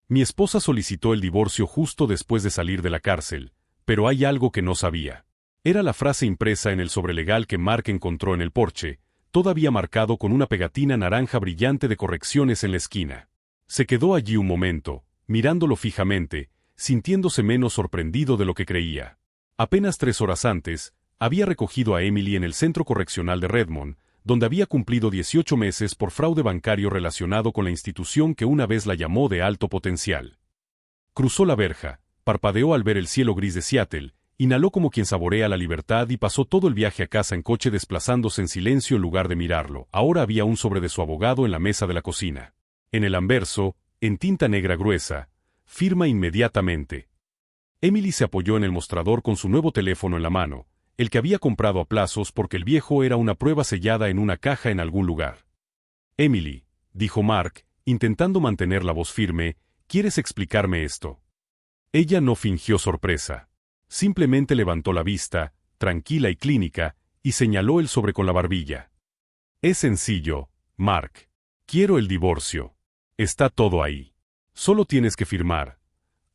Mi esposa solicitó el divorcio justo después de salir de la cárcel, pero hay algo que no sabía. Era la frase impresa en el sobrelegal que Mark encontró en el porche, todavía marcado con una pegatina naranja brillante de correcciones en la esquina. Se quedó allí un momento, mirándolo fijamente, sintiéndose menos sorprendido de lo que creía. Apenas 3 horas antes, había recogido a Emily en el centro correccional de Redmond, donde había cumplido 18 meses por fraude bancario relacionado con la institución que una vez la llamó de alto potencial. Cruzó la verja, parpadeó al ver el cielo gris de Seattle, inhaló como quien saborea la libertad y pasó todo el viaje a casa en coche desplazándose en silencio en lugar de mirarlo. Ahora había un sobre de su abogado en la mesa de la cocina. En el anverso, en tinta negra gruesa, firma inmediatamente. Emily se apoyó en el mostrador con su nuevo teléfono en la mano, el que había comprado a plazos porque el viejo era una prueba sellada en una caja en algún lugar. Emily, dijo Mark, intentando mantener la voz firme, ¿quieres explicarme esto? Ella no fingió sorpresa. Simplemente levantó la vista, tranquila y clínica, y señaló el sobre con la barbilla. Es sencillo, Mark. Quiero el divorcio. Está todo ahí. Solo tienes que firmar.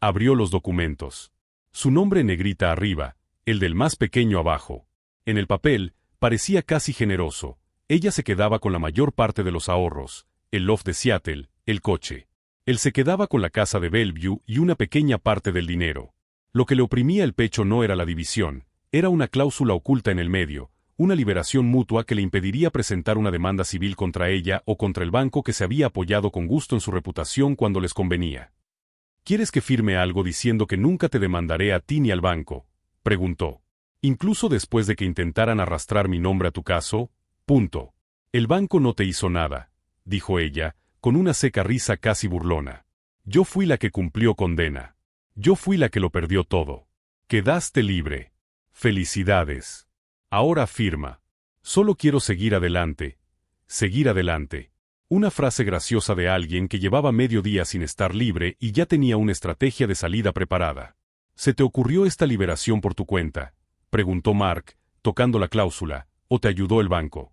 Abrió los documentos. Su nombre en negrita arriba, el del más pequeño abajo. En el papel, parecía casi generoso. Ella se quedaba con la mayor parte de los ahorros, el loft de Seattle, el coche. Él se quedaba con la casa de Bellevue y una pequeña parte del dinero. Lo que le oprimía el pecho no era la división, era una cláusula oculta en el medio, una liberación mutua que le impediría presentar una demanda civil contra ella o contra el banco que se había apoyado con gusto en su reputación cuando les convenía. ¿Quieres que firme algo diciendo que nunca te demandaré a ti ni al banco?, preguntó. Incluso después de que intentaran arrastrar mi nombre a tu caso, punto. El banco no te hizo nada, dijo ella, con una seca risa casi burlona. Yo fui la que cumplió condena. Yo fui la que lo perdió todo. Quedaste libre. Felicidades. Ahora firma. Solo quiero seguir adelante. Seguir adelante. Una frase graciosa de alguien que llevaba medio día sin estar libre y ya tenía una estrategia de salida preparada. ¿Se te ocurrió esta liberación por tu cuenta?, preguntó Mark, tocando la cláusula, ¿o te ayudó el banco?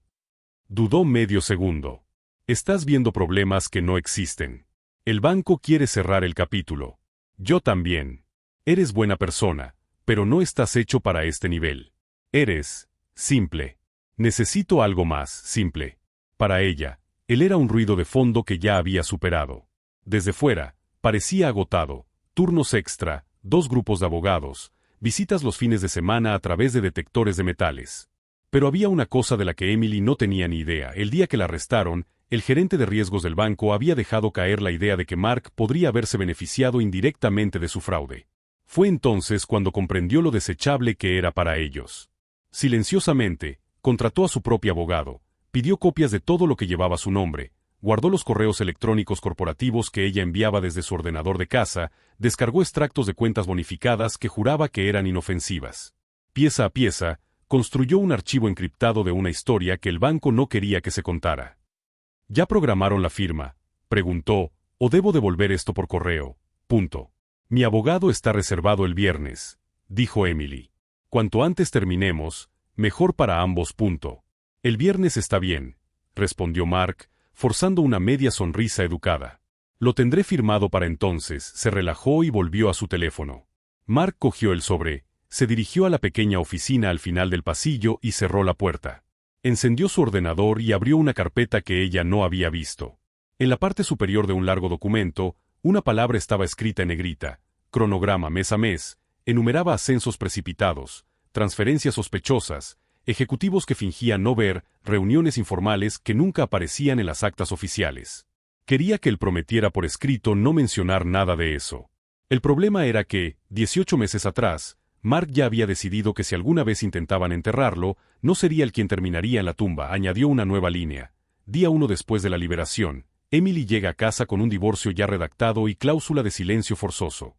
Dudó medio segundo. Estás viendo problemas que no existen. El banco quiere cerrar el capítulo. Yo también. Eres buena persona, pero no estás hecho para este nivel. Eres simple. Necesito algo más simple. Para ella, él era un ruido de fondo que ya había superado. Desde fuera, parecía agotado, turnos extra, 2 grupos de abogados, visitas los fines de semana a través de detectores de metales. Pero había una cosa de la que Emily no tenía ni idea. El día que la arrestaron, el gerente de riesgos del banco había dejado caer la idea de que Mark podría haberse beneficiado indirectamente de su fraude. Fue entonces cuando comprendió lo desechable que era para ellos. Silenciosamente, contrató a su propio abogado, pidió copias de todo lo que llevaba su nombre, guardó los correos electrónicos corporativos que ella enviaba desde su ordenador de casa, descargó extractos de cuentas bonificadas que juraba que eran inofensivas. Pieza a pieza, construyó un archivo encriptado de una historia que el banco no quería que se contara. ¿Ya programaron la firma?, preguntó, ¿o debo devolver esto por correo? Punto. Mi abogado está reservado el viernes, dijo Emily. Cuanto antes terminemos, mejor para ambos. Punto. El viernes está bien, respondió Mark, forzando una media sonrisa educada. Lo tendré firmado para entonces. Se relajó y volvió a su teléfono. Mark cogió el sobre, se dirigió a la pequeña oficina al final del pasillo y cerró la puerta. Encendió su ordenador y abrió una carpeta que ella no había visto. En la parte superior de un largo documento, una palabra estaba escrita en negrita: cronograma mes a mes, enumeraba ascensos precipitados, transferencias sospechosas, ejecutivos que fingían no ver, reuniones informales que nunca aparecían en las actas oficiales. Quería que él prometiera por escrito no mencionar nada de eso. El problema era que, 18 meses atrás, Mark ya había decidido que si alguna vez intentaban enterrarlo, no sería él quien terminaría en la tumba. Añadió una nueva línea. Día 1 después de la liberación, Emily llega a casa con un divorcio ya redactado y cláusula de silencio forzoso.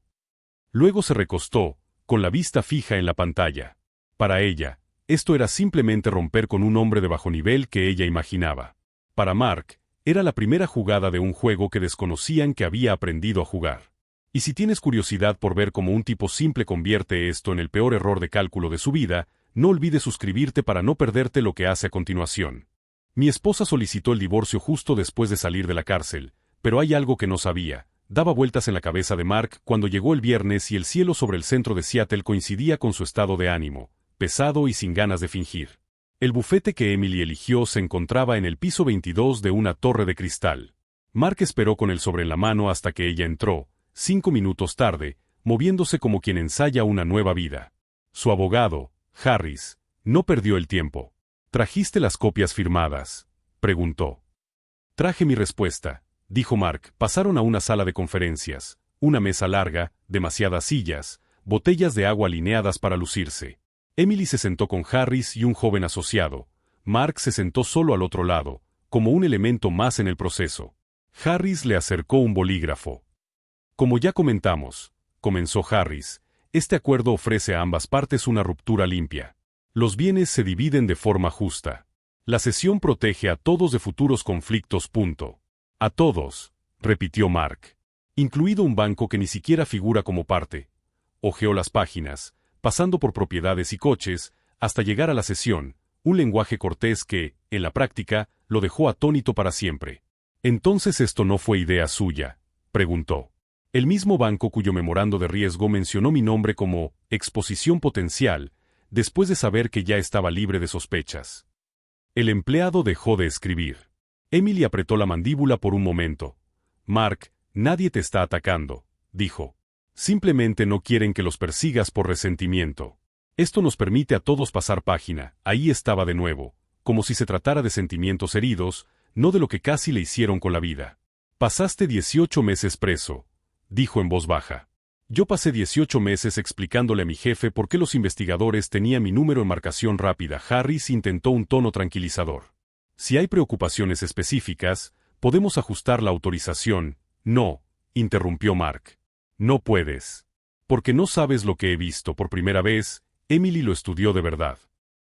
Luego se recostó, con la vista fija en la pantalla. Para ella, esto era simplemente romper con un hombre de bajo nivel que ella imaginaba. Para Mark, era la primera jugada de un juego que desconocían que había aprendido a jugar. Y si tienes curiosidad por ver cómo un tipo simple convierte esto en el peor error de cálculo de su vida, no olvides suscribirte para no perderte lo que hace a continuación. Mi esposa solicitó el divorcio justo después de salir de la cárcel, pero hay algo que no sabía, Daba vueltas en la cabeza de Mark cuando llegó el viernes y el cielo sobre el centro de Seattle coincidía con su estado de ánimo, pesado y sin ganas de fingir. El bufete que Emily eligió se encontraba en el piso 22 de una torre de cristal. Mark esperó con el sobre en la mano hasta que ella entró, 5 minutos tarde, moviéndose como quien ensaya una nueva vida. Su abogado, Harris, no perdió el tiempo. ¿Trajiste las copias firmadas?, preguntó. Traje mi respuesta, dijo Mark. Pasaron a una sala de conferencias, una mesa larga, demasiadas sillas, botellas de agua alineadas para lucirse. Emily se sentó con Harris y un joven asociado. Mark se sentó solo al otro lado, como un elemento más en el proceso. Harris le acercó un bolígrafo. Como ya comentamos, comenzó Harris, este acuerdo ofrece a ambas partes una ruptura limpia. Los bienes se dividen de forma justa. La cesión protege a todos de futuros conflictos. A todos, repitió Mark. Incluido un banco que ni siquiera figura como parte. Hojeó las páginas, pasando por propiedades y coches, hasta llegar a la cesión, un lenguaje cortés que, en la práctica, lo dejó atónito para siempre. ¿Entonces esto no fue idea suya?, preguntó. El mismo banco cuyo memorando de riesgo mencionó mi nombre como exposición potencial, después de saber que ya estaba libre de sospechas. El empleado dejó de escribir. Emily apretó la mandíbula por un momento. Mark, nadie te está atacando, dijo. Simplemente no quieren que los persigas por resentimiento. Esto nos permite a todos pasar página. Ahí estaba de nuevo, como si se tratara de sentimientos heridos, no de lo que casi le hicieron con la vida. Pasaste 18 meses preso, dijo en voz baja. Yo pasé 18 meses explicándole a mi jefe por qué los investigadores tenían mi número en marcación rápida. Harris intentó un tono tranquilizador. Si hay preocupaciones específicas, podemos ajustar la autorización. No, interrumpió Mark. No puedes. Porque no sabes lo que he visto por primera vez. Emily lo estudió de verdad.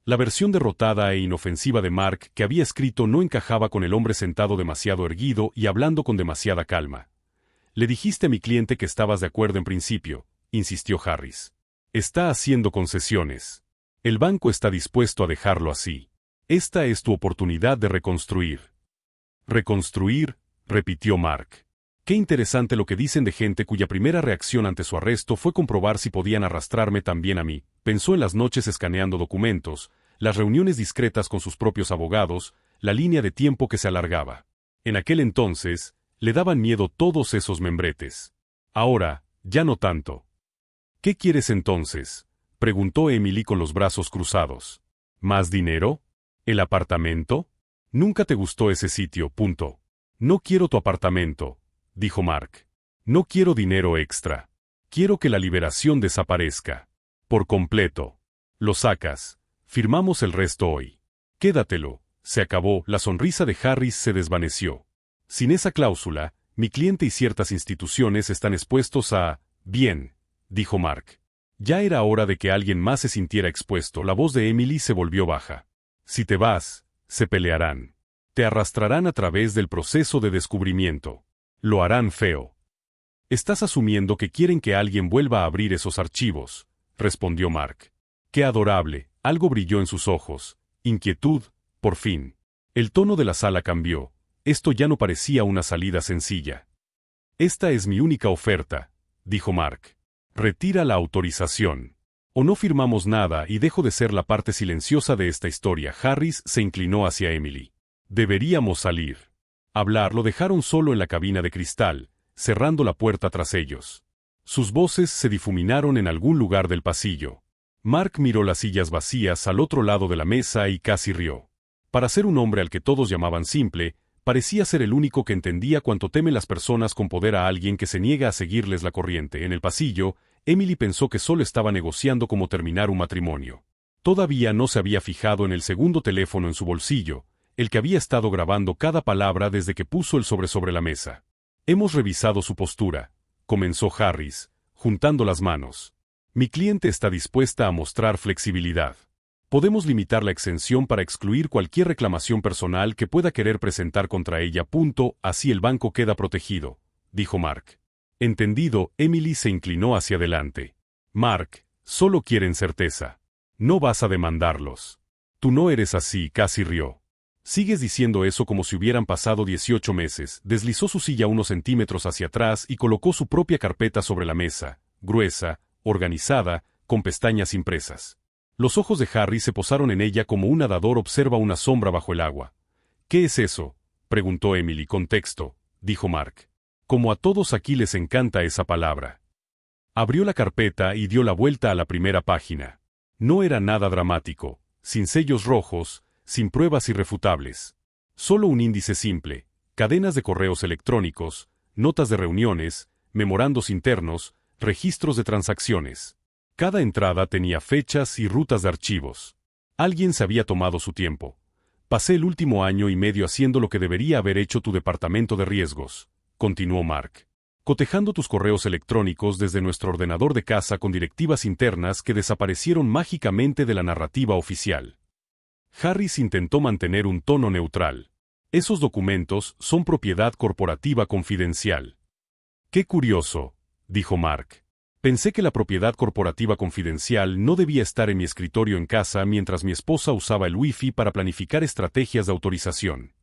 La versión derrotada e inofensiva de Mark que había escrito no encajaba con el hombre sentado demasiado erguido y hablando con demasiada calma. Le dijiste a mi cliente que estabas de acuerdo en principio, insistió Harris. Está haciendo concesiones. El banco está dispuesto a dejarlo así. Esta es tu oportunidad de reconstruir. Reconstruir, repitió Mark. Qué interesante lo que dicen de gente cuya primera reacción ante su arresto fue comprobar si podían arrastrarme también a mí. Pensó en las noches escaneando documentos, las reuniones discretas con sus propios abogados, la línea de tiempo que se alargaba. En aquel entonces, le daban miedo todos esos membretes. Ahora, ya no tanto. ¿Qué quieres entonces?, preguntó Emily con los brazos cruzados. ¿Más dinero? ¿El apartamento? Nunca te gustó ese sitio. No quiero tu apartamento, dijo Mark. No quiero dinero extra. Quiero que la liberación desaparezca. Por completo. Lo sacas. Firmamos el resto hoy. Quédatelo. Se acabó. La sonrisa de Harris se desvaneció. Sin esa cláusula, mi cliente y ciertas instituciones están expuestos a... Bien, dijo Mark. Ya era hora de que alguien más se sintiera expuesto. La voz de Emily se volvió baja. Si te vas, se pelearán. Te arrastrarán a través del proceso de descubrimiento. Lo harán feo. Estás asumiendo que quieren que alguien vuelva a abrir esos archivos, respondió Mark. Qué adorable. Algo brilló en sus ojos. Inquietud, por fin. El tono de la sala cambió. Esto ya no parecía una salida sencilla. Esta es mi única oferta, dijo Mark. Retira la autorización. O no firmamos nada y dejo de ser la parte silenciosa de esta historia. Harris se inclinó hacia Emily. Deberíamos salir. Hablar. Lo dejaron solo en la cabina de cristal, cerrando la puerta tras ellos. Sus voces se difuminaron en algún lugar del pasillo. Mark miró las sillas vacías al otro lado de la mesa y casi rió. Para ser un hombre al que todos llamaban simple, parecía ser el único que entendía cuánto temen las personas con poder a alguien que se niega a seguirles la corriente. En el pasillo, Emily pensó que solo estaba negociando cómo terminar un matrimonio. Todavía no se había fijado en el segundo teléfono en su bolsillo, el que había estado grabando cada palabra desde que puso el sobre la mesa. Hemos revisado su postura, comenzó Harris, juntando las manos. Mi cliente está dispuesta a mostrar flexibilidad. Podemos limitar la exención para excluir cualquier reclamación personal que pueda querer presentar contra ella. Así el banco queda protegido, dijo Mark. Entendido. Emily se inclinó hacia adelante. Mark, solo quieren certeza. No vas a demandarlos. Tú no eres así. Casi rió. Sigues diciendo eso como si hubieran pasado 18 meses. Deslizó su silla unos centímetros hacia atrás y colocó su propia carpeta sobre la mesa, gruesa, organizada, con pestañas impresas. Los ojos de Harry se posaron en ella como un nadador observa una sombra bajo el agua. ¿Qué es eso?, preguntó Emily. Contexto, dijo Mark. Como a todos aquí les encanta esa palabra. Abrió la carpeta y dio la vuelta a la primera página. No era nada dramático, sin sellos rojos, sin pruebas irrefutables. Solo un índice simple, cadenas de correos electrónicos, notas de reuniones, memorandos internos, registros de transacciones. Cada entrada tenía fechas y rutas de archivos. Alguien se había tomado su tiempo. Pasé el último año y medio haciendo lo que debería haber hecho tu departamento de riesgos, continuó Mark. Cotejando tus correos electrónicos desde nuestro ordenador de casa con directivas internas que desaparecieron mágicamente de la narrativa oficial. Harris intentó mantener un tono neutral. Esos documentos son propiedad corporativa confidencial. Qué curioso, dijo Mark. Pensé que la propiedad corporativa confidencial no debía estar en mi escritorio en casa mientras mi esposa usaba el Wi-Fi para planificar estrategias de autorización.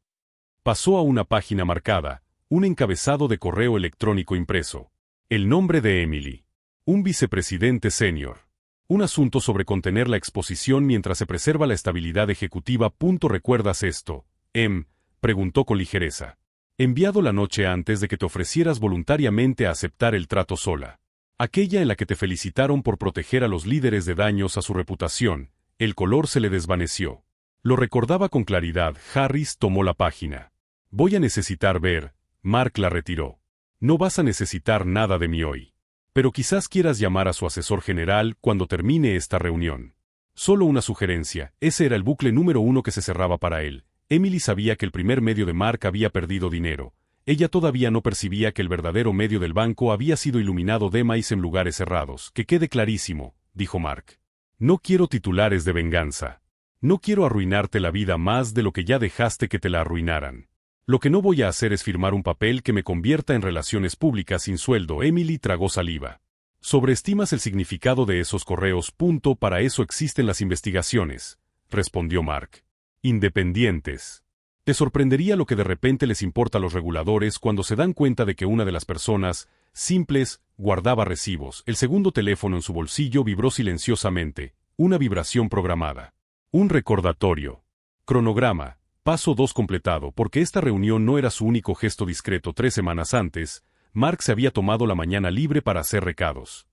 Pasó a una página marcada, un encabezado de correo electrónico impreso. El nombre de Emily. Un vicepresidente senior. Un asunto sobre contener la exposición mientras se preserva la estabilidad ejecutiva. ¿Recuerdas esto, Em? Preguntó con ligereza. Enviado la noche antes de que te ofrecieras voluntariamente a aceptar el trato sola. Aquella en la que te felicitaron por proteger a los líderes de daños a su reputación. El color se le desvaneció. Lo recordaba con claridad. Harris tomó la página. Voy a necesitar ver. Mark la retiró. No vas a necesitar nada de mí hoy. Pero quizás quieras llamar a su asesor general cuando termine esta reunión. Solo una sugerencia, ese era el bucle número 1 que se cerraba para él. Emily sabía que el primer medio de Mark había perdido dinero. Ella todavía no percibía que el verdadero medio del banco había sido iluminado de maíz en lugares cerrados. Que quede clarísimo, dijo Mark. No quiero titulares de venganza. No quiero arruinarte la vida más de lo que ya dejaste que te la arruinaran. Lo que no voy a hacer es firmar un papel que me convierta en relaciones públicas sin sueldo. Emily tragó saliva. Sobreestimas el significado de esos correos. Para eso existen las investigaciones, respondió Mark. Independientes. Te sorprendería lo que de repente les importa a los reguladores cuando se dan cuenta de que una de las personas, simples, guardaba recibos. El segundo teléfono en su bolsillo vibró silenciosamente, una vibración programada. Un recordatorio. Cronograma. Paso 2 completado. Porque esta reunión no era su único gesto discreto. 3 semanas antes, Mark se había tomado la mañana libre para hacer recados.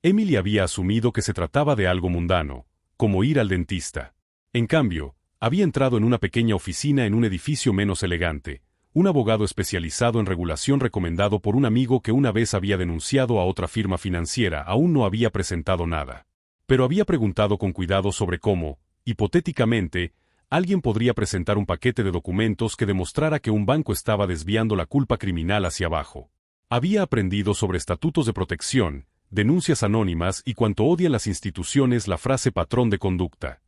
Emily había asumido que se trataba de algo mundano, como ir al dentista. En cambio, había entrado en una pequeña oficina en un edificio menos elegante, un abogado especializado en regulación recomendado por un amigo que una vez había denunciado a otra firma financiera. Aún no había presentado nada. Pero había preguntado con cuidado sobre cómo, hipotéticamente, alguien podría presentar un paquete de documentos que demostrara que un banco estaba desviando la culpa criminal hacia abajo. Había aprendido sobre estatutos de protección, denuncias anónimas y cuanto odian las instituciones la frase patrón de conducta.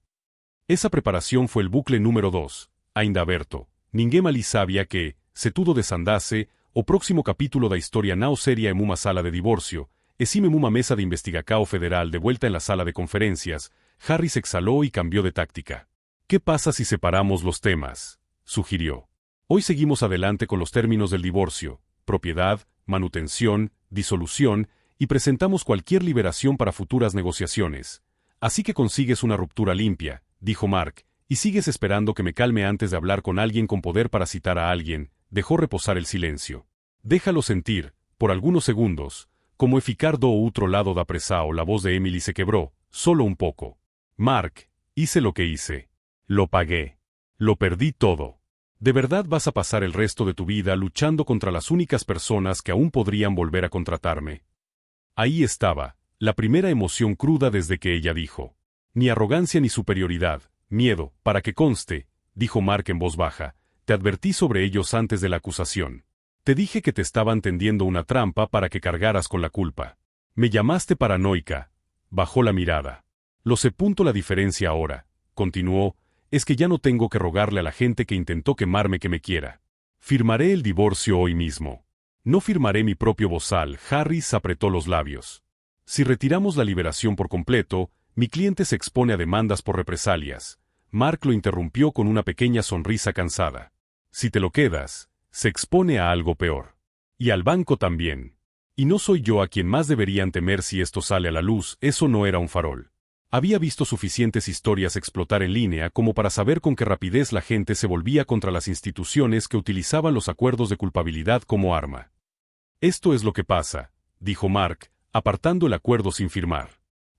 Esa preparación fue el bucle número 2, ainda aberto. Ninguém ali sabia que, se tudo desandase, o próximo capítulo da historia não seria en uma sala de divorcio, esime uma mesa de investigacao federal. De vuelta en la sala de conferencias, Harry se exhaló y cambió de táctica. ¿Qué pasa si separamos los temas?, sugirió. Hoy seguimos adelante con los términos del divorcio, propiedad, manutención, disolución, y presentamos cualquier liberación para futuras negociaciones. Así que consigues una ruptura limpia, dijo Mark, y sigues esperando que me calme antes de hablar con alguien con poder para citar a alguien. Dejó reposar el silencio. Déjalo sentir, por algunos segundos, como ficar do outro lado da presa. La voz de Emily se quebró, solo un poco. Mark, hice lo que hice. Lo pagué. Lo perdí todo. ¿De verdad vas a pasar el resto de tu vida luchando contra las únicas personas que aún podrían volver a contratarme? Ahí estaba, la primera emoción cruda desde que ella dijo. Ni arrogancia ni superioridad, miedo, para que conste, dijo Mark en voz baja, te advertí sobre ellos antes de la acusación. Te dije que te estaban tendiendo una trampa para que cargaras con la culpa. Me llamaste paranoica. Bajó la mirada. Lo sé. La diferencia ahora, continuó, es que ya no tengo que rogarle a la gente que intentó quemarme que me quiera. Firmaré el divorcio hoy mismo. No firmaré mi propio bozal. Harris apretó los labios. Si retiramos la liberación por completo, mi cliente se expone a demandas por represalias. Mark lo interrumpió con una pequeña sonrisa cansada. Si te lo quedas, se expone a algo peor. Y al banco también. Y no soy yo a quien más deberían temer si esto sale a la luz, eso no era un farol. Había visto suficientes historias explotar en línea como para saber con qué rapidez la gente se volvía contra las instituciones que utilizaban los acuerdos de culpabilidad como arma. Esto es lo que pasa, dijo Mark, apartando el acuerdo sin firmar.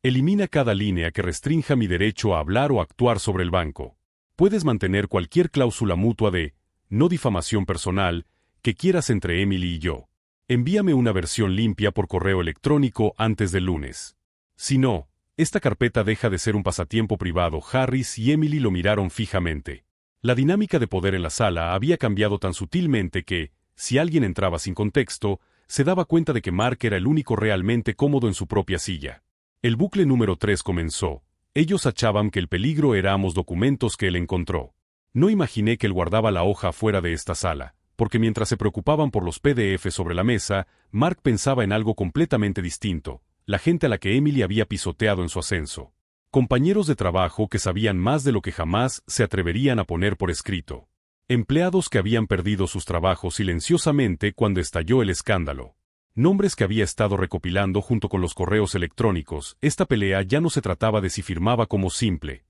Elimina cada línea que restrinja mi derecho a hablar o actuar sobre el banco. Puedes mantener cualquier cláusula mutua de no difamación personal que quieras entre Emily y yo. Envíame una versión limpia por correo electrónico antes del lunes. Si no, esta carpeta deja de ser un pasatiempo privado. Harris y Emily lo miraron fijamente. La dinámica de poder en la sala había cambiado tan sutilmente que, si alguien entraba sin contexto, se daba cuenta de que Mark era el único realmente cómodo en su propia silla. El bucle número 3 comenzó. Ellos achaban que el peligro era ambos documentos que él encontró. No imaginé que él guardaba la hoja fuera de esta sala, porque mientras se preocupaban por los PDF sobre la mesa, Mark pensaba en algo completamente distinto, la gente a la que Emily había pisoteado en su ascenso. Compañeros de trabajo que sabían más de lo que jamás se atreverían a poner por escrito. Empleados que habían perdido sus trabajos silenciosamente cuando estalló el escándalo. Nombres que había estado recopilando junto con los correos electrónicos. Esta pelea ya no se trataba de si firmaba como simple.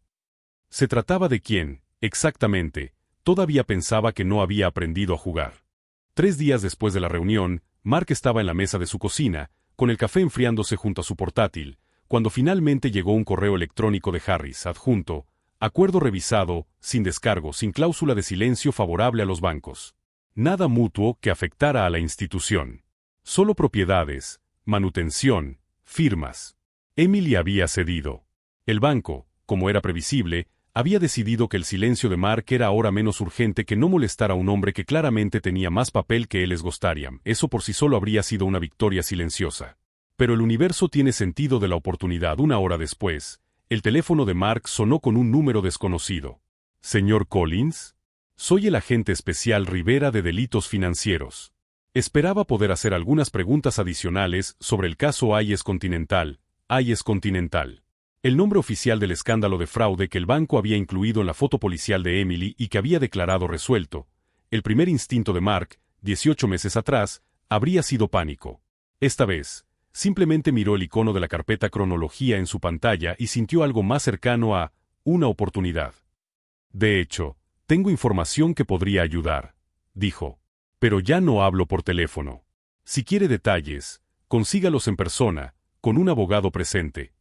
Se trataba de quién, exactamente, todavía pensaba que no había aprendido a jugar. 3 días después de la reunión, Mark estaba en la mesa de su cocina, con el café enfriándose junto a su portátil, cuando finalmente llegó un correo electrónico de Harris, adjunto, acuerdo revisado, sin descargo, sin cláusula de silencio favorable a los bancos. Nada mutuo que afectara a la institución. Solo propiedades, manutención, firmas. Emily había cedido. El banco, como era previsible, había decidido que el silencio de Mark era ahora menos urgente que no molestar a un hombre que claramente tenía más papel que él Gostariam. Eso por sí solo habría sido una victoria silenciosa. Pero el universo tiene sentido de la oportunidad. 1 hora después, el teléfono de Mark sonó con un número desconocido. ¿Señor Collins? Soy el agente especial Rivera de Delitos Financieros. Esperaba poder hacer algunas preguntas adicionales sobre el caso Hayes Continental. El nombre oficial del escándalo de fraude que el banco había incluido en la foto policial de Emily y que había declarado resuelto. El primer instinto de Mark, 18 meses atrás, habría sido pánico. Esta vez, simplemente miró el icono de la carpeta cronología en su pantalla y sintió algo más cercano a una oportunidad. De hecho, tengo información que podría ayudar, dijo. Pero ya no hablo por teléfono. Si quiere detalles, consígalos en persona, con un abogado presente.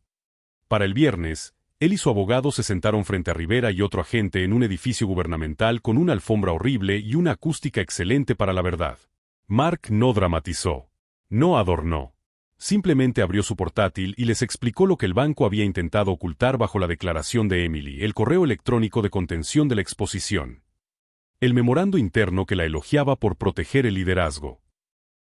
Para el viernes, él y su abogado se sentaron frente a Rivera y otro agente en un edificio gubernamental con una alfombra horrible y una acústica excelente para la verdad. Mark no dramatizó. No adornó. Simplemente abrió su portátil y les explicó lo que el banco había intentado ocultar bajo la declaración de Emily, el correo electrónico de contención de la exposición. El memorando interno que la elogiaba por proteger el liderazgo.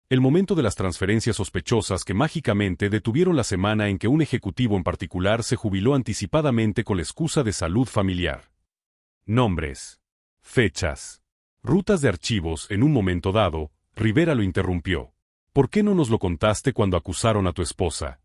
El momento de las transferencias sospechosas que mágicamente detuvieron la semana en que un ejecutivo en particular se jubiló anticipadamente con la excusa de salud familiar. Nombres. Fechas. Rutas de archivos. En un momento dado, Rivera lo interrumpió. ¿Por qué no nos lo contaste cuando acusaron a tu esposa?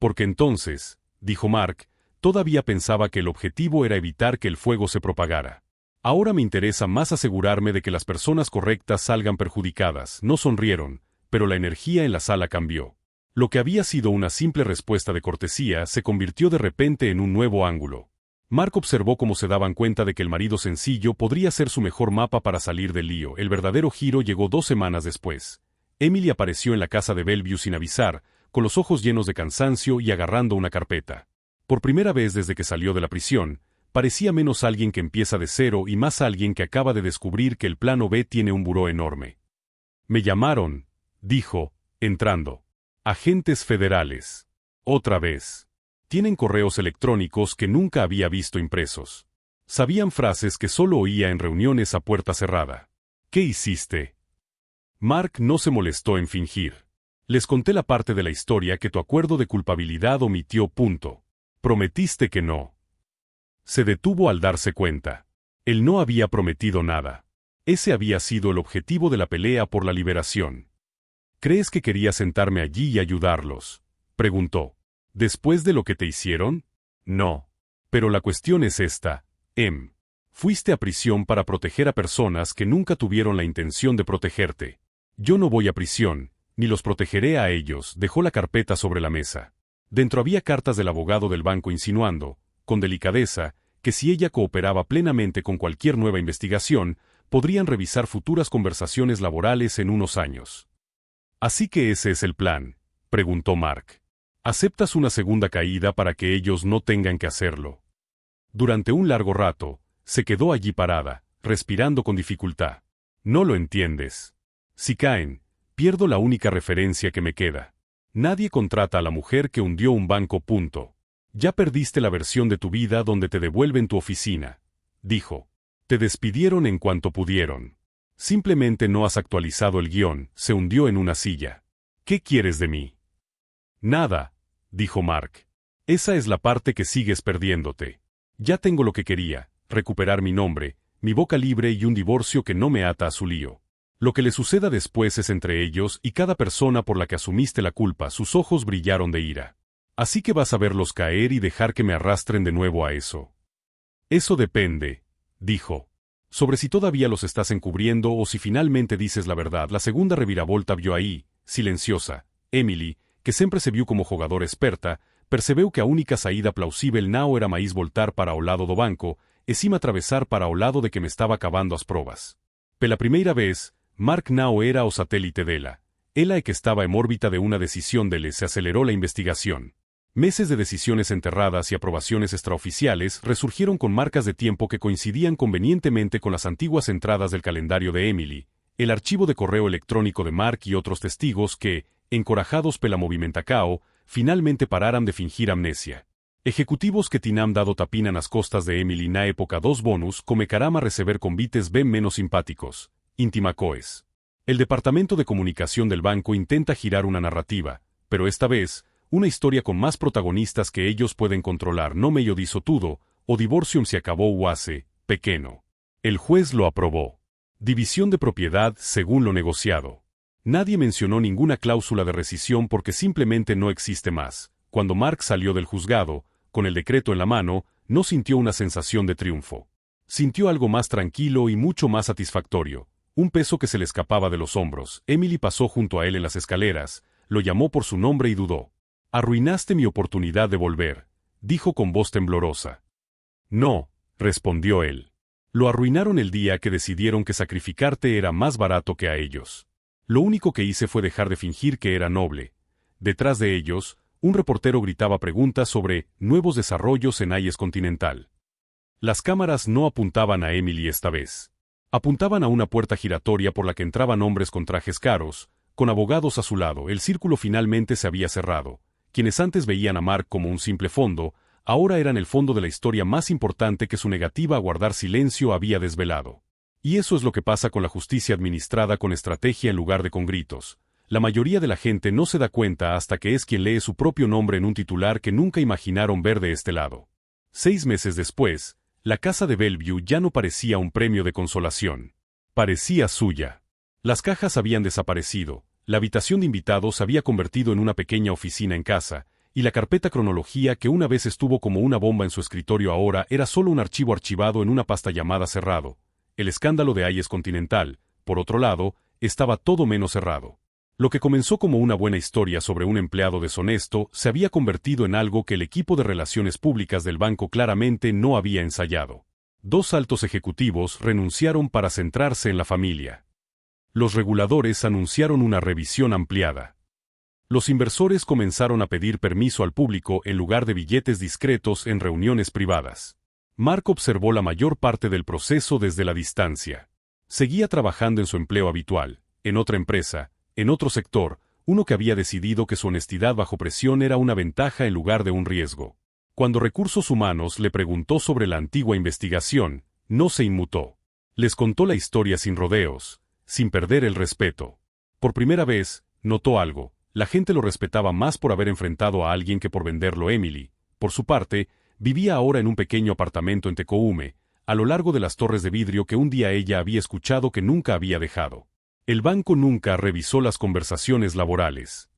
Porque entonces, dijo Mark, todavía pensaba que el objetivo era evitar que el fuego se propagara. Ahora me interesa más asegurarme de que las personas correctas salgan perjudicadas. No sonrieron, pero la energía en la sala cambió. Lo que había sido una simple respuesta de cortesía se convirtió de repente en un nuevo ángulo. Mark observó cómo se daban cuenta de que el marido sencillo podría ser su mejor mapa para salir del lío. El verdadero giro llegó 2 semanas después. Emily apareció en la casa de Bellevue sin avisar, con los ojos llenos de cansancio y agarrando una carpeta. Por primera vez desde que salió de la prisión, parecía menos alguien que empieza de cero y más alguien que acaba de descubrir que el plano B tiene un buró enorme. Me llamaron, dijo, entrando. Agentes federales. Otra vez. Tienen correos electrónicos que nunca había visto impresos. Sabían frases que solo oía en reuniones a puerta cerrada. ¿Qué hiciste? Mark no se molestó en fingir. Les conté la parte de la historia que tu acuerdo de culpabilidad omitió. Prometiste que no. Se detuvo al darse cuenta. Él no había prometido nada. Ese había sido el objetivo de la pelea por la liberación. ¿Crees que quería sentarme allí y ayudarlos? Preguntó. ¿Después de lo que te hicieron? No. Pero la cuestión es esta, Fuiste a prisión para proteger a personas que nunca tuvieron la intención de protegerte. Yo no voy a prisión, ni los protegeré a ellos. Dejó la carpeta sobre la mesa. Dentro había cartas del abogado del banco insinuando, con delicadeza, que si ella cooperaba plenamente con cualquier nueva investigación, podrían revisar futuras conversaciones laborales en unos años. ¿Así que ese es el plan?, preguntó Mark. ¿Aceptas una segunda caída para que ellos no tengan que hacerlo? Durante un largo rato, se quedó allí parada, respirando con dificultad. No lo entiendes. Si caen, pierdo la única referencia que me queda. Nadie contrata a la mujer que hundió un banco. Ya perdiste la versión de tu vida donde te devuelven tu oficina, dijo. Te despidieron en cuanto pudieron. Simplemente no has actualizado el guión. Se hundió en una silla. ¿Qué quieres de mí? Nada, dijo Mark. Esa es la parte que sigues perdiéndote. Ya tengo lo que quería, recuperar mi nombre, mi boca libre y un divorcio que no me ata a su lío. Lo que le suceda después es entre ellos y cada persona por la que asumiste la culpa. Sus ojos brillaron de ira. Así que vas a verlos caer y dejar que me arrastren de nuevo a eso. Eso depende, dijo. Sobre si todavía los estás encubriendo o si finalmente dices la verdad. La segunda reviravolta vio ahí, silenciosa, Emily, que sempre se vio como jugadora experta, percebeu que a única saída plausível não era máis voltar para o lado do banco, e sim atravessar para o lado de que me estaba acabando as probas. Pela primeira vez, Mark não era o satélite dela. Ela é que estaba en órbita de una decisión dele. Se aceleró la investigación. Meses de decisiones enterradas y aprobaciones extraoficiales resurgieron con marcas de tiempo que coincidían convenientemente con las antiguas entradas del calendario de Emily, el archivo de correo electrónico de Mark y otros testigos que, encorajados pela movimentacao, finalmente pararan de fingir amnesia. Ejecutivos que tinham dado tapina nas costas de Emily na época dos bonus come carama receber convites bem menos simpáticos, intimacoes. El departamento de comunicación del banco intenta girar una narrativa, pero esta vez, una historia con más protagonistas que ellos pueden controlar. No meio disso tudo, o divorcio se acabó o hace, pequeño. El juez lo aprobó. División de propiedad según lo negociado. Nadie mencionó ninguna cláusula de rescisión porque simplemente no existe más. Cuando Mark salió del juzgado, con el decreto en la mano, no sintió una sensación de triunfo. Sintió algo más tranquilo y mucho más satisfactorio, un peso que se le escapaba de los hombros. Emily pasó junto a él en las escaleras, lo llamó por su nombre y dudó. Arruinaste mi oportunidad de volver, dijo con voz temblorosa. No, respondió él. Lo arruinaron el día que decidieron que sacrificarte era más barato que a ellos. Lo único que hice fue dejar de fingir que era noble. Detrás de ellos, un reportero gritaba preguntas sobre nuevos desarrollos en AES Continental. Las cámaras no apuntaban a Emily esta vez. Apuntaban a una puerta giratoria por la que entraban hombres con trajes caros, con abogados a su lado. El círculo finalmente se había cerrado. Quienes antes veían a Mark como un simple fondo, ahora eran el fondo de la historia más importante que su negativa a guardar silencio había desvelado. Y eso es lo que pasa con la justicia administrada con estrategia en lugar de con gritos. La mayoría de la gente no se da cuenta hasta que es quien lee su propio nombre en un titular que nunca imaginaron ver de este lado. 6 meses después, la casa de Bellevue ya no parecía un premio de consolación. Parecía suya. Las cajas habían desaparecido. La habitación de invitados se había convertido en una pequeña oficina en casa, y la carpeta cronología que una vez estuvo como una bomba en su escritorio ahora era solo un archivo archivado en una pasta llamada cerrado. El escándalo de AES Continental, por otro lado, estaba todo menos cerrado. Lo que comenzó como una buena historia sobre un empleado deshonesto se había convertido en algo que el equipo de relaciones públicas del banco claramente no había ensayado. 2 altos ejecutivos renunciaron para centrarse en la familia. Los reguladores anunciaron una revisión ampliada. Los inversores comenzaron a pedir permiso al público en lugar de billetes discretos en reuniones privadas. Mark observó la mayor parte del proceso desde la distancia. Seguía trabajando en su empleo habitual, en otra empresa, en otro sector, uno que había decidido que su honestidad bajo presión era una ventaja en lugar de un riesgo. Cuando Recursos Humanos le preguntó sobre la antigua investigación, no se inmutó. Les contó la historia sin rodeos, sin perder el respeto. Por primera vez, notó algo. La gente lo respetaba más por haber enfrentado a alguien que por venderlo. Emily, por su parte, vivía ahora en un pequeño apartamento en Tecoume, a lo largo de las torres de vidrio que un día ella había escuchado que nunca había dejado. El banco nunca revisó las conversaciones laborales.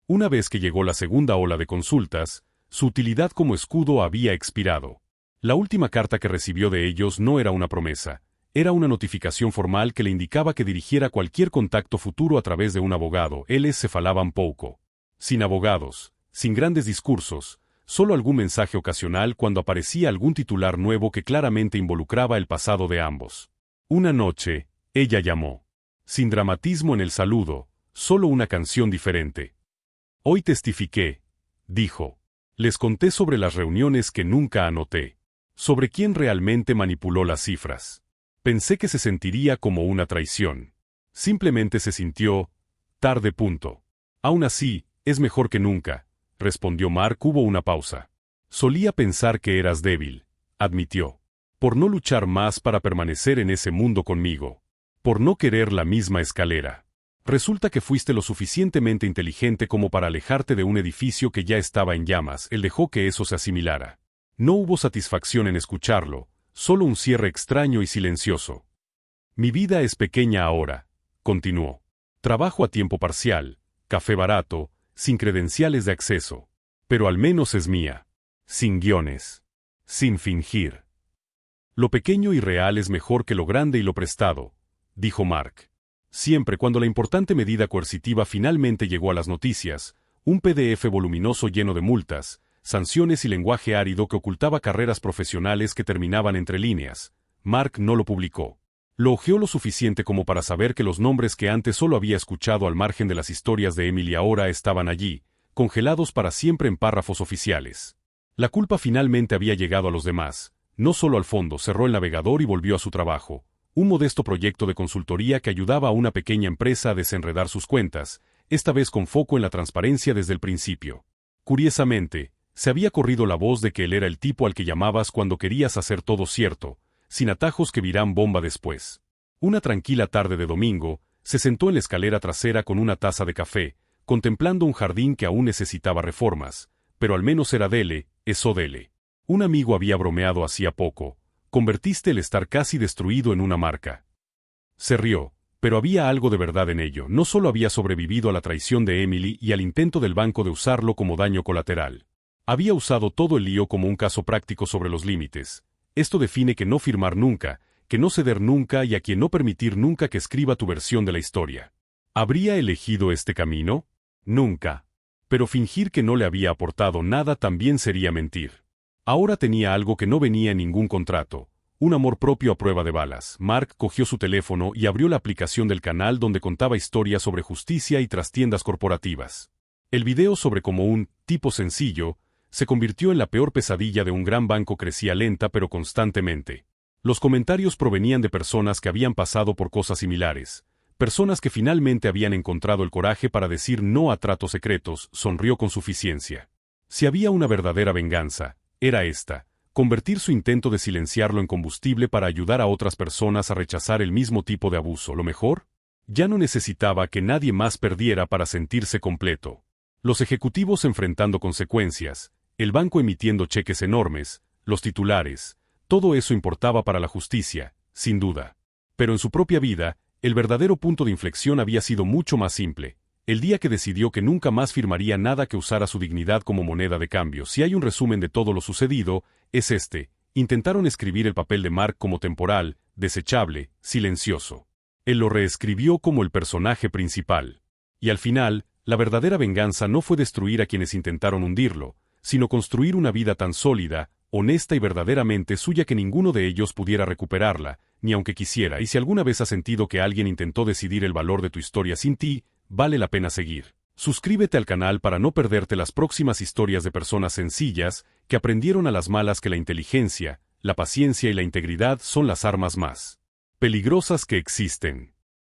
Una vez que llegó la segunda ola de consultas, su utilidad como escudo había expirado. La última carta que recibió de ellos no era una promesa, era una notificación formal que le indicaba que dirigiera cualquier contacto futuro a través de un abogado. Ellos se falaban poco. Sin abogados, sin grandes discursos, solo algún mensaje ocasional cuando aparecía algún titular nuevo que claramente involucraba el pasado de ambos. Una noche, ella llamó. Sin dramatismo en el saludo, solo una canción diferente. Hoy testifiqué, dijo. Les conté sobre las reuniones que nunca anoté. Sobre quién realmente manipuló las cifras. Pensé que se sentiría como una traición. Simplemente se sintió tarde. Aún así, es mejor que nunca, respondió Mark. Hubo una pausa. Solía pensar que eras débil, admitió. Por no luchar más para permanecer en ese mundo conmigo. Por no querer la misma escalera. Resulta que fuiste lo suficientemente inteligente como para alejarte de un edificio que ya estaba en llamas. Él dejó que eso se asimilara. No hubo satisfacción en escucharlo, solo un cierre extraño y silencioso. Mi vida es pequeña ahora, continuó. Trabajo a tiempo parcial, café barato, sin credenciales de acceso. Pero al menos es mía. Sin guiones. Sin fingir. Lo pequeño y real es mejor que lo grande y lo prestado, dijo Mark. Siempre cuando la importante medida coercitiva finalmente llegó a las noticias, un PDF voluminoso lleno de multas, sanciones y lenguaje árido que ocultaba carreras profesionales que terminaban entre líneas, Mark no lo publicó. Lo hojeó lo suficiente como para saber que los nombres que antes solo había escuchado al margen de las historias de Emily ahora estaban allí, congelados para siempre en párrafos oficiales. La culpa finalmente había llegado a los demás, no solo al fondo. Cerró el navegador y volvió a su trabajo, un modesto proyecto de consultoría que ayudaba a una pequeña empresa a desenredar sus cuentas, esta vez con foco en la transparencia desde el principio. Curiosamente, se había corrido la voz de que él era el tipo al que llamabas cuando querías hacer todo cierto, sin atajos que virán bomba después. Una tranquila tarde de domingo, se sentó en la escalera trasera con una taza de café, contemplando un jardín que aún necesitaba reformas, pero al menos era dele, eso dele. Un amigo había bromeado hacía poco, convertiste el estar casi destruido en una marca. Se rió, pero había algo de verdad en ello. No solo había sobrevivido a la traición de Emily y al intento del banco de usarlo como daño colateral. Había usado todo el lío como un caso práctico sobre los límites. Esto define que no firmar nunca, que no ceder nunca y a quien no permitir nunca que escriba tu versión de la historia. ¿Habría elegido este camino? Nunca. Pero fingir que no le había aportado nada también sería mentir. Ahora tenía algo que no venía en ningún contrato, un amor propio a prueba de balas. Mark cogió su teléfono y abrió la aplicación del canal donde contaba historias sobre justicia y trastiendas corporativas. El video sobre cómo un tipo sencillo se convirtió en la peor pesadilla de un gran banco crecía lenta pero constantemente. Los comentarios provenían de personas que habían pasado por cosas similares, personas que finalmente habían encontrado el coraje para decir no a tratos secretos. Sonrió con suficiencia. Si había una verdadera venganza, era esta, convertir su intento de silenciarlo en combustible para ayudar a otras personas a rechazar el mismo tipo de abuso. Lo mejor, ya no necesitaba que nadie más perdiera para sentirse completo. Los ejecutivos enfrentando consecuencias, el banco emitiendo cheques enormes, los titulares, todo eso importaba para la justicia, sin duda. Pero en su propia vida, el verdadero punto de inflexión había sido mucho más simple. El día que decidió que nunca más firmaría nada que usara su dignidad como moneda de cambio. Si hay un resumen de todo lo sucedido, es este. Intentaron escribir el papel de Mark como temporal, desechable, silencioso. Él lo reescribió como el personaje principal. Y al final, la verdadera venganza no fue destruir a quienes intentaron hundirlo, sino construir una vida tan sólida, honesta y verdaderamente suya que ninguno de ellos pudiera recuperarla, ni aunque quisiera. Y si alguna vez has sentido que alguien intentó decidir el valor de tu historia sin ti, vale la pena seguir. Suscríbete al canal para no perderte las próximas historias de personas sencillas que aprendieron a las malas que la inteligencia, la paciencia y la integridad son las armas más peligrosas que existen.